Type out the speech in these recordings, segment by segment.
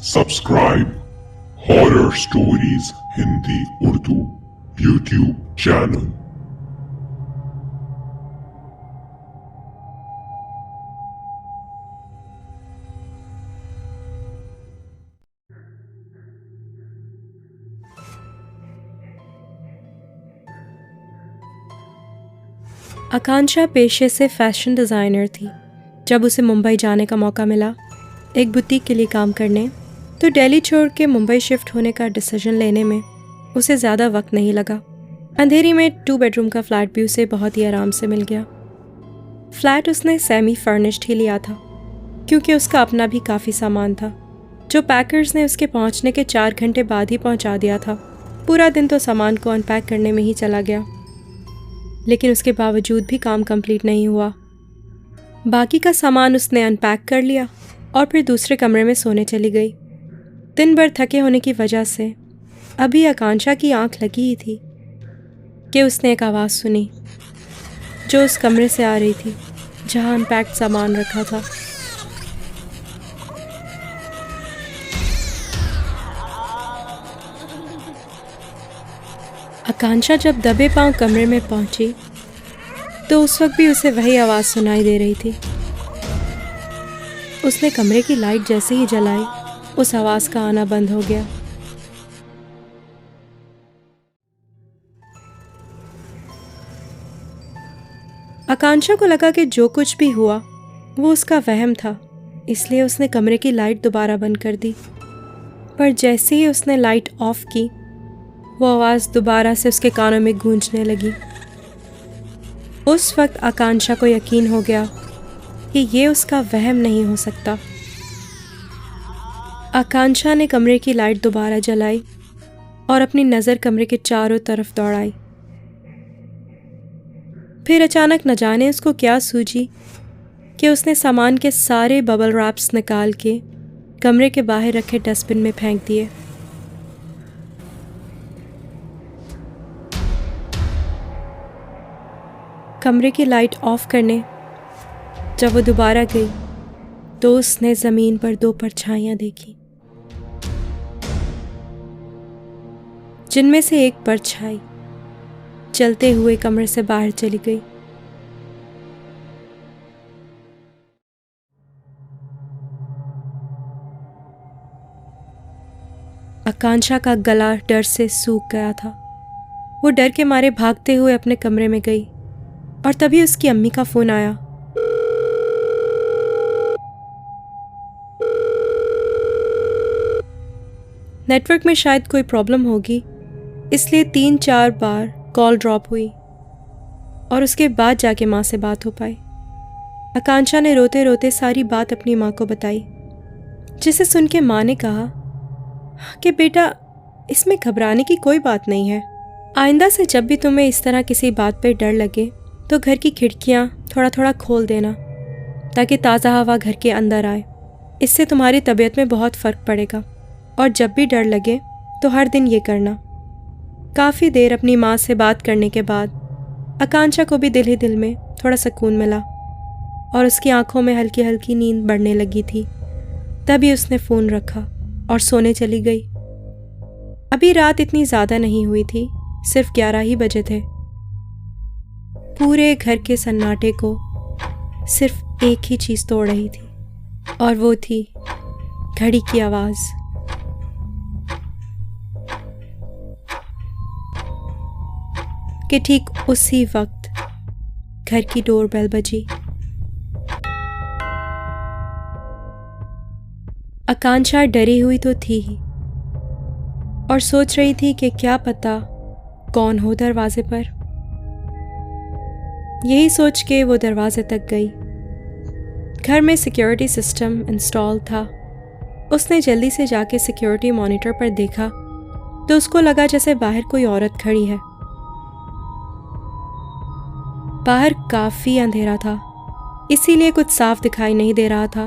Subscribe horror stories Hindi Urdu YouTube channel. Akanksha पेशे से fashion designer थी। जब उसे मुंबई जाने का मौका मिला एक बुटीक के लिए काम करने, तो दिल्ली छोड़ के मुंबई शिफ्ट होने का डिसीजन लेने में उसे ज़्यादा वक्त नहीं लगा। अंधेरी में 2 बेडरूम का फ्लैट भी उसे बहुत ही आराम से मिल गया। फ्लैट उसने सेमी फर्निश्ड ही लिया था, क्योंकि उसका अपना भी काफ़ी सामान था, जो पैकर्स ने उसके पहुंचने के 4 घंटे बाद ही पहुंचा दिया था। पूरा दिन तो सामान को अनपैक करने में ही चला गया, लेकिन उसके बावजूद भी काम कंप्लीट नहीं हुआ। बाकी का सामान उसने अनपैक कर लिया और फिर दूसरे कमरे में सोने चली गई। दिन भर थके होने की वजह से अभी आकांक्षा की आंख लगी ही थी कि उसने एक आवाज़ सुनी, जो उस कमरे से आ रही थी जहां अनपैक्ड सामान रखा था। आकांक्षा जब दबे पांव कमरे में पहुंची तो उस वक्त भी उसे वही आवाज़ सुनाई दे रही थी। उसने कमरे की लाइट जैसे ही जलाई, उस आवाज़ का आना बंद हो गया। आकांक्षा को लगा कि जो कुछ भी हुआ वो उसका वहम था, इसलिए उसने कमरे की लाइट दोबारा बंद कर दी। पर जैसे ही उसने लाइट ऑफ की, वो आवाज़ दोबारा से उसके कानों में गूंजने लगी। उस वक्त आकांक्षा को यकीन हो गया कि ये उसका वहम नहीं हो सकता। आकांक्षा ने कमरे की लाइट दोबारा जलाई और अपनी नज़र कमरे के चारों तरफ दौड़ाई। फिर अचानक न जाने उसको क्या सूझी कि उसने सामान के सारे बबल रैप्स निकाल के कमरे के बाहर रखे डस्टबिन में फेंक दिए। कमरे की लाइट ऑफ करने जब वो दोबारा गई तो उसने ज़मीन पर 2 परछाइयां देखी, जिनमें से एक परछाई चलते हुए कमरे से बाहर चली गई। आकांक्षा का गला डर से सूख गया था। वो डर के मारे भागते हुए अपने कमरे में गई और तभी उसकी अम्मी का फोन आया। नेटवर्क में शायद कोई प्रॉब्लम होगी, इसलिए 3-4 बार कॉल ड्रॉप हुई और उसके बाद जाके माँ से बात हो पाई। आकांक्षा ने रोते रोते सारी बात अपनी माँ को बताई, जिसे सुन के माँ ने कहा कि बेटा, इसमें घबराने की कोई बात नहीं है। आइंदा से जब भी तुम्हें इस तरह किसी बात पे डर लगे तो घर की खिड़कियाँ थोड़ा थोड़ा खोल देना, ताकि ताज़ा हवा घर के अंदर आए। इससे तुम्हारी तबीयत में बहुत फ़र्क पड़ेगा। और जब भी डर लगे तो हर दिन ये करना। काफ़ी देर अपनी माँ से बात करने के बाद आकांक्षा को भी दिल ही दिल में थोड़ा सुकून मिला और उसकी आंखों में हल्की हल्की नींद बढ़ने लगी थी। तभी उसने फ़ोन रखा और सोने चली गई। अभी रात इतनी ज़्यादा नहीं हुई थी, सिर्फ 11 ही बजे थे। पूरे घर के सन्नाटे को सिर्फ एक ही चीज़ तोड़ रही थी, और वो थी घड़ी की आवाज़। कि ठीक उसी वक्त घर की डोरबेल बजी। आकांक्षा डरी हुई तो थी ही, और सोच रही थी कि क्या पता कौन हो दरवाजे पर। यही सोच के वो दरवाजे तक गई। घर में सिक्योरिटी सिस्टम इंस्टॉल था। उसने जल्दी से जाके सिक्योरिटी मॉनिटर पर देखा तो उसको लगा जैसे बाहर कोई औरत खड़ी है। बाहर काफी अंधेरा था, इसीलिए कुछ साफ दिखाई नहीं दे रहा था।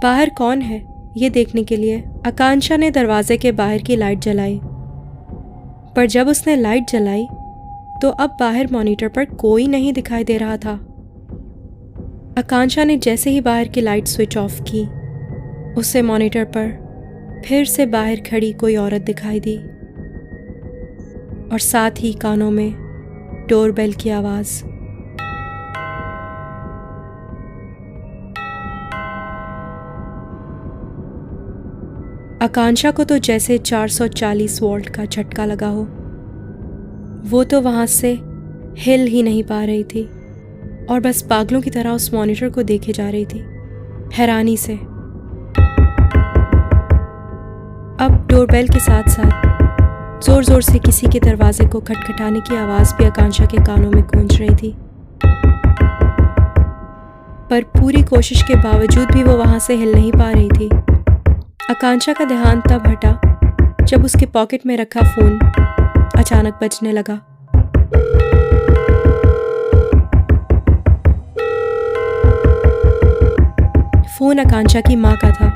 बाहर कौन है ये देखने के लिए आकांक्षा ने दरवाजे के बाहर की लाइट जलाई। पर जब उसने लाइट जलाई तो अब बाहर मॉनिटर पर कोई नहीं दिखाई दे रहा था। आकांक्षा ने जैसे ही बाहर की लाइट स्विच ऑफ की उसे मॉनिटर पर फिर से बाहर खड़ी कोई औरत दिखाई दी और साथ ही कानों में डोरबेल की आवाज़। आकांक्षा को तो जैसे 440 वोल्ट का झटका लगा हो। वो तो वहां से हिल ही नहीं पा रही थी और बस पागलों की तरह उस मॉनिटर को देखे जा रही थी, हैरानी से। अब डोरबेल के साथ साथ जोर जोर से किसी के दरवाजे को खटखटाने की आवाज़ भी आकांक्षा के कानों में गूंज रही थी, पर पूरी कोशिश के बावजूद भी वो वहां से हिल नहीं पा रही थी। आकांक्षा का ध्यान तब हटा जब उसके पॉकेट में रखा फ़ोन अचानक बजने लगा। फ़ोन आकांक्षा की माँ का था।